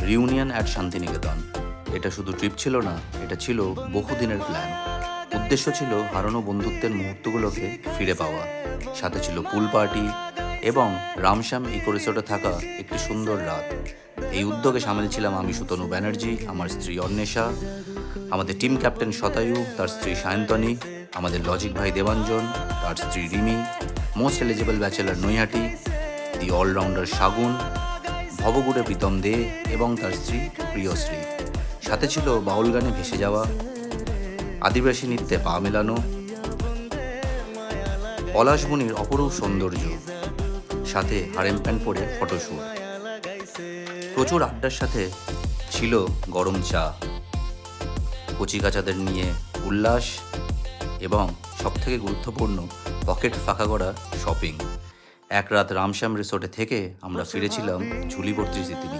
Reunion at Santiniketan. এটা শুধু trip ছিল না, এটা ছিল বহুদিনের প্ল্যান। উদ্দেশ্য ছিল হারানো বন্ধুত্বের মুহূর্তগুলোকে ফিরে পাওয়া। সাথে ছিল পুল পার্টি এবং রামশ্যাম ইকো রিসোর্টে থাকা একটি সুন্দর রাত। এই উদ্যোগে সামিল ছিলাম আমি, সুতনু ব্যানার্জি, আমার স্ত্রী অন্বেষা, আমাদের টিম ক্যাপ্টেন শতায়ু, তার স্ত্রী সায়ন্তনী, আমাদের লজিক ভাই দেবাঞ্জন, তার স্ত্রী Rimi, most eligible bachelor Naihati, the allrounder Shagun, ভবগুড়ে প্রীতম দে এবং তার স্ত্রী প্রিয়শ্রী। সাথে ছিল বাউল গানে ভেসে যাওয়া, আদিবাসী নৃত্যে পা মেলানো, পলাশবনির অপরূপ সৌন্দর্য, সাথে হারেম প্যান্ট পরে ফটোশ্যুট। প্রচুর আড্ডার সাথে ছিল গরম চা, কচিকাচাদের নিয়ে উল্লাস এবং সবথেকে গুরুত্বপূর্ণ পকেট ফাঁকা করা শপিং। এক রাত রামশ্যাম রিসোর্টে থেকে আমরা ফিরেছিলাম ঝুলিভর্তি স্মৃতি নিয়ে।